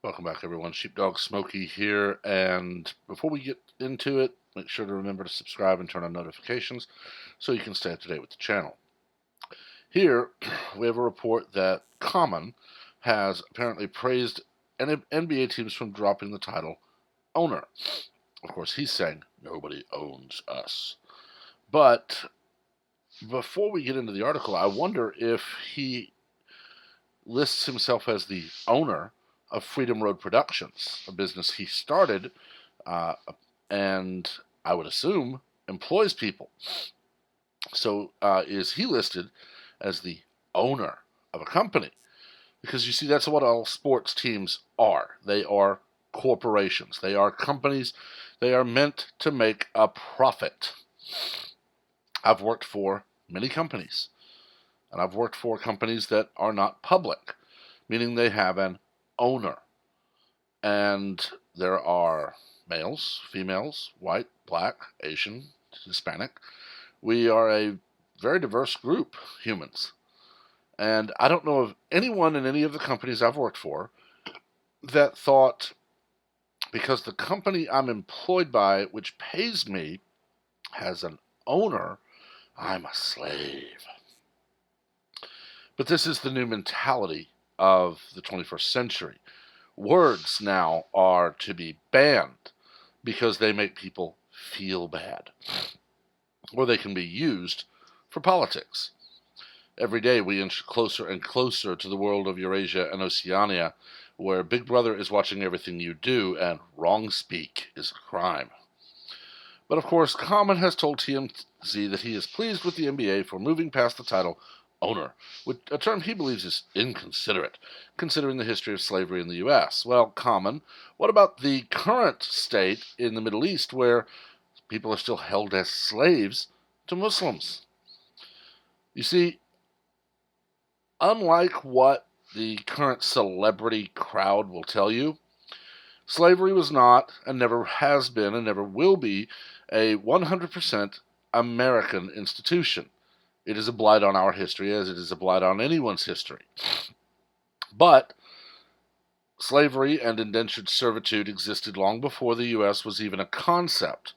Welcome back, everyone. Sheepdog Smokey here. And before we get into it, make sure to remember to subscribe and turn on notifications so you can stay up to date with the channel. Here, we have a report that Common has apparently praised NBA teams from dropping the title owner. Of course, he's saying nobody owns us. But before we get into the article, I wonder if he lists himself as the owner of Freedom Road Productions, a business he started uh, and I would assume employs people. So is he listed as the owner of a company? Because you see, that's what all sports teams are. They are corporations. They are companies. They are meant to make a profit. I've worked for many companies, and I've worked for companies that are not public, meaning they have an owner. And there are males, females, white, black, Asian, Hispanic. We are a very diverse group, humans. And I don't know of anyone in any of the companies I've worked for that thought, because the company I'm employed by, which pays me, has an owner, I'm a slave. But this is the new mentality of the 21st century. Words now are to be banned because they make people feel bad, or they can be used for politics. Every day we inch closer and closer to the world of Eurasia and Oceania, where Big Brother is watching everything you do and wrong speak is a crime. But of course, Common has told TMZ that he is pleased with the NBA for moving past the title owner, a term he believes is inconsiderate, considering the history of slavery in the U.S. Well, Common, what about the current state in the Middle East where people are still held as slaves to Muslims? You see, unlike what the current celebrity crowd will tell you, slavery was not, and never has been, and never will be, a 100% American institution. It is a blight on our history, as it is a blight on anyone's history. But slavery and indentured servitude existed long before the U.S. was even a concept.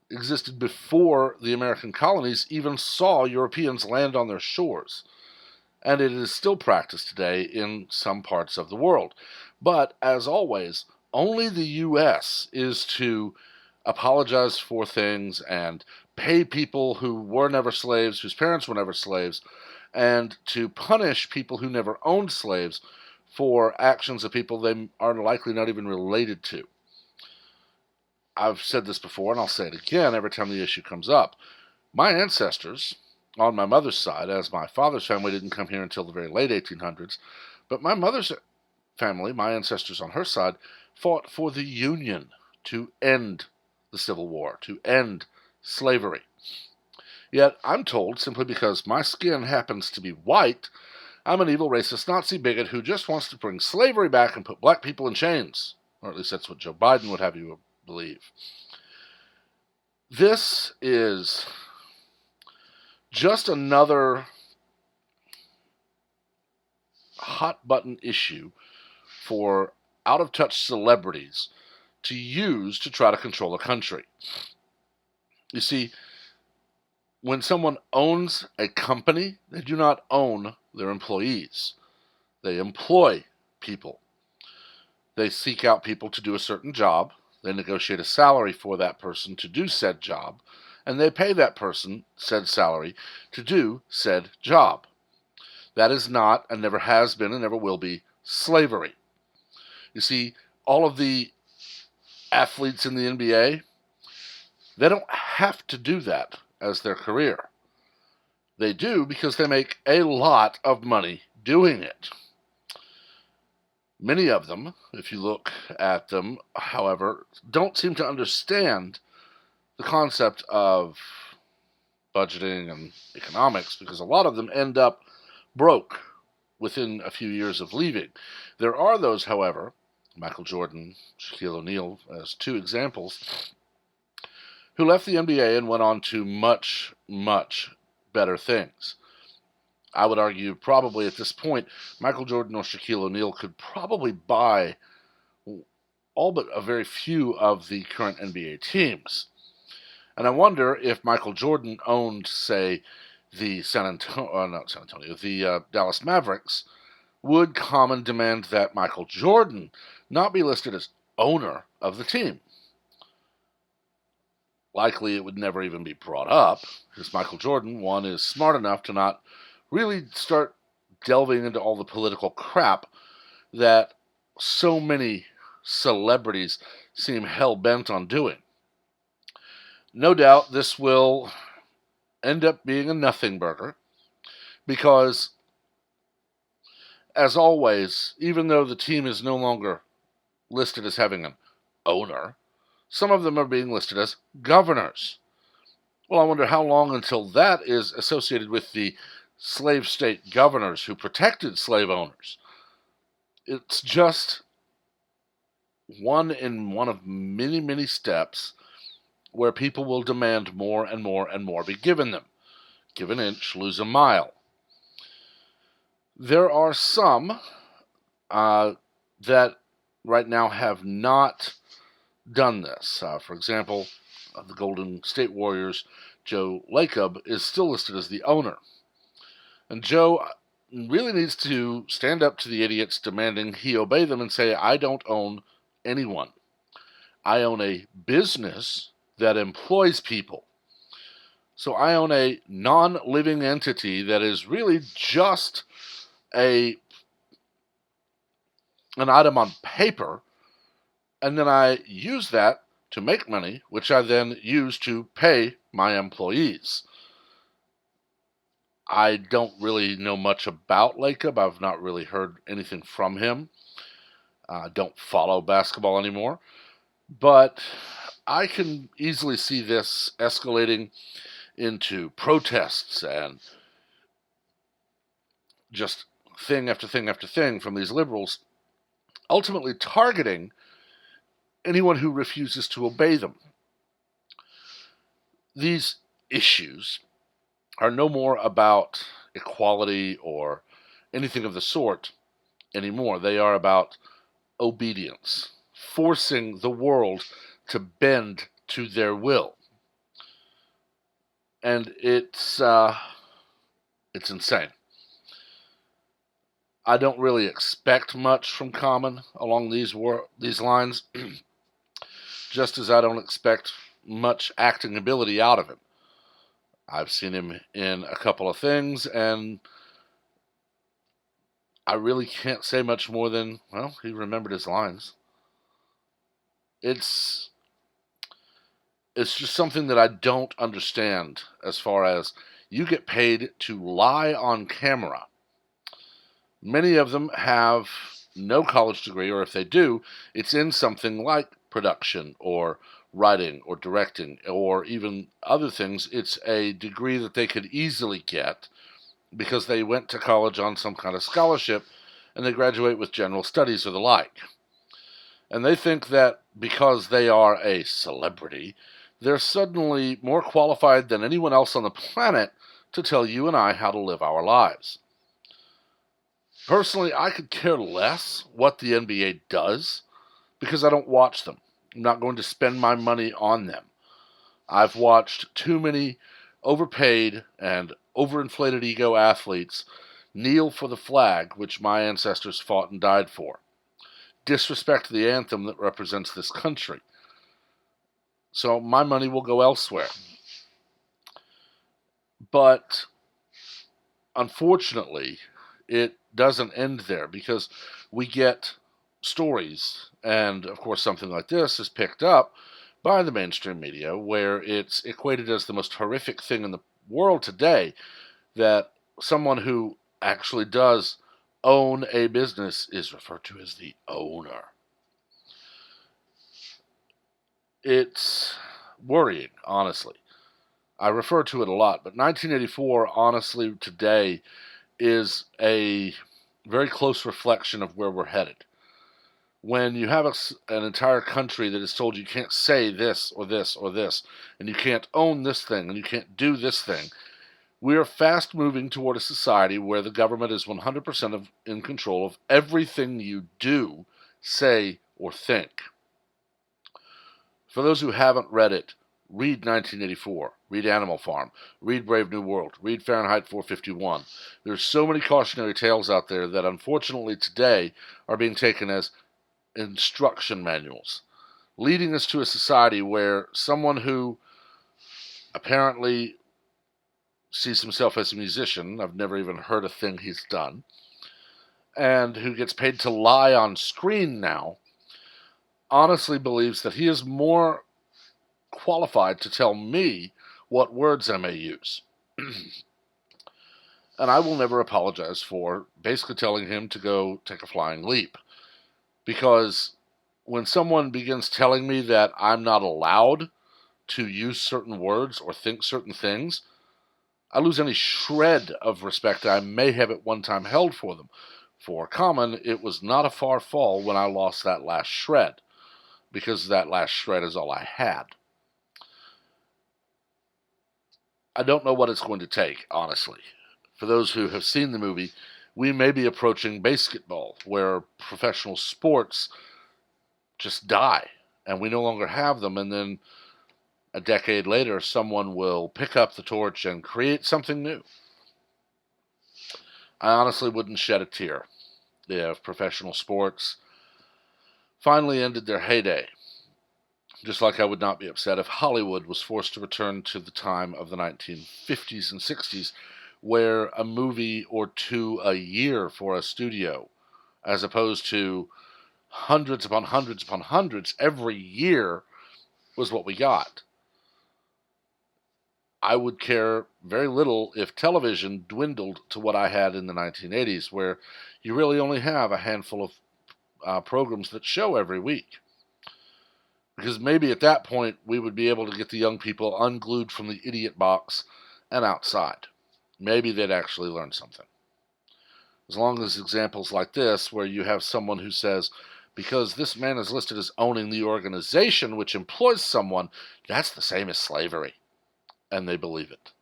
It existed before the American colonies even saw Europeans land on their shores. And it is still practiced today in some parts of the world. But, as always, only the U.S. is to apologize for things and pay people who were never slaves, whose parents were never slaves, and to punish people who never owned slaves for actions of people they are likely not even related to. I've said this before, and I'll say it again every time the issue comes up. My ancestors, on my mother's side, as my father's family didn't come here until the very late 1800s, but my mother's family, my ancestors on her side, fought for the Union to end the Civil War, to end slavery. Yet I'm told, simply because my skin happens to be white, I'm an evil racist Nazi bigot who just wants to bring slavery back and put black people in chains. Or at least that's what Joe Biden would have you believe. This is just another hot button issue for out of touch celebrities to use to try to control a country. You see, when someone owns a company, they do not own their employees. They employ people. They seek out people to do a certain job. They negotiate a salary for that person to do said job, and they pay that person said salary to do said job. That is not, and never has been, and never will be, slavery. You see, all of the athletes in the NBA, they don't have to do that as their career. They do because they make a lot of money doing it. Many of them, if you look at them, however, don't seem to understand the concept of budgeting and economics, because a lot of them end up broke within a few years of leaving. There are those, however, Michael Jordan, Shaquille O'Neal as two examples, who left the NBA and went on to much, much better things. I would argue probably at this point, Michael Jordan or Shaquille O'Neal could probably buy all but a very few of the current NBA teams. And I wonder if Michael Jordan owned, say, the Dallas Mavericks, would Common demand that Michael Jordan not be listed as owner of the team? Likely it would never even be brought up, because Michael Jordan, one, is smart enough to not really start delving into all the political crap that so many celebrities seem hell-bent on doing. No doubt this will end up being a nothing burger, because, as always, even though the team is no longer listed as having an owner, some of them are being listed as governors. Well, I wonder how long until that is associated with the slave state governors who protected slave owners. It's just one of many, many steps where people will demand more and more and more be given them. Give an inch, lose a mile. There are some that right now have not done this. For example, the Golden State Warriors, Joe Lacob, is still listed as the owner. And Joe really needs to stand up to the idiots demanding he obey them and say, I don't own anyone. I own a business that employs people. So I own a non-living entity that is really just an item on paper, and then I use that to make money, which I then use to pay my employees. I don't really know much about Lacob. I've not really heard anything from him. I don't follow basketball anymore. But I can easily see this escalating into protests and just thing after thing after thing from these liberals, ultimately targeting anyone who refuses to obey them. These issues are no more about equality or anything of the sort anymore. They are about obedience, forcing the world to bend to their will. And it's insane. I don't really expect much from Common along these lines, just as I don't expect much acting ability out of him. I've seen him in a couple of things, and I really can't say much more than, well, he remembered his lines. It's just something that I don't understand, as far as you get paid to lie on camera. Many of them have no college degree, or if they do, it's in something like production or writing or directing or even other things. It's a degree that they could easily get because they went to college on some kind of scholarship and they graduate with general studies or the like. And they think that because they are a celebrity, they're suddenly more qualified than anyone else on the planet to tell you and I how to live our lives. Personally, I could care less what the NBA does because I don't watch them. I'm not going to spend my money on them. I've watched too many overpaid and overinflated ego athletes kneel for the flag which my ancestors fought and died for, disrespect the anthem that represents this country. So my money will go elsewhere. But unfortunately, it doesn't end there, because we get stories, and of course something like this is picked up by the mainstream media, where it's equated as the most horrific thing in the world today that someone who actually does own a business is referred to as the owner. It's worrying, honestly. I refer to it a lot, but 1984, honestly, today is a very close reflection of where we're headed. When you have an entire country that is told you can't say this or this or this, and you can't own this thing, and you can't do this thing, We are fast moving toward a society where the government is 100% in control of everything you do, say, or think. For those who haven't read it, read 1984, read Animal Farm, read Brave New World, read Fahrenheit 451. There's so many cautionary tales out there that unfortunately today are being taken as instruction manuals, leading us to a society where someone who apparently sees himself as a musician, I've never even heard a thing he's done, and who gets paid to lie on screen now, honestly believes that he is more qualified to tell me what words I may use. And I will never apologize for basically telling him to go take a flying leap. Because when someone begins telling me that I'm not allowed to use certain words or think certain things, I lose any shred of respect I may have at one time held for them. For Common, it was not a far fall when I lost that last shred, because that last shred is all I had. I don't know what it's going to take, honestly. For those who have seen the movie, we may be approaching basketball, where professional sports just die, and we no longer have them, and then a decade later, someone will pick up the torch and create something new. I honestly wouldn't shed a tear if professional sports finally ended their heyday. Just like I would not be upset if Hollywood was forced to return to the time of the 1950s and 60s, where a movie or two a year for a studio, as opposed to hundreds upon hundreds upon hundreds every year, was what we got. I would care very little if television dwindled to what I had in the 1980s, where you really only have a handful of programs that show every week. Because maybe at that point we would be able to get the young people unglued from the idiot box and outside. Maybe they'd actually learn something. As long as examples like this, where you have someone who says, because this man is listed as owning the organization which employs someone, that's the same as slavery. And they believe it.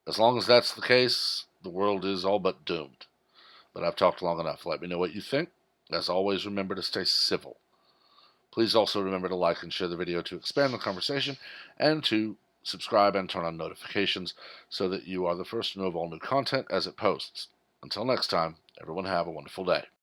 As long as that's the case, the world is all but doomed. But I've talked long enough. Let me know what you think. As always, remember to stay civil. Please also remember to like and share the video to expand the conversation, and to subscribe and turn on notifications so that you are the first to know of all new content as it posts. Until next time, everyone have a wonderful day.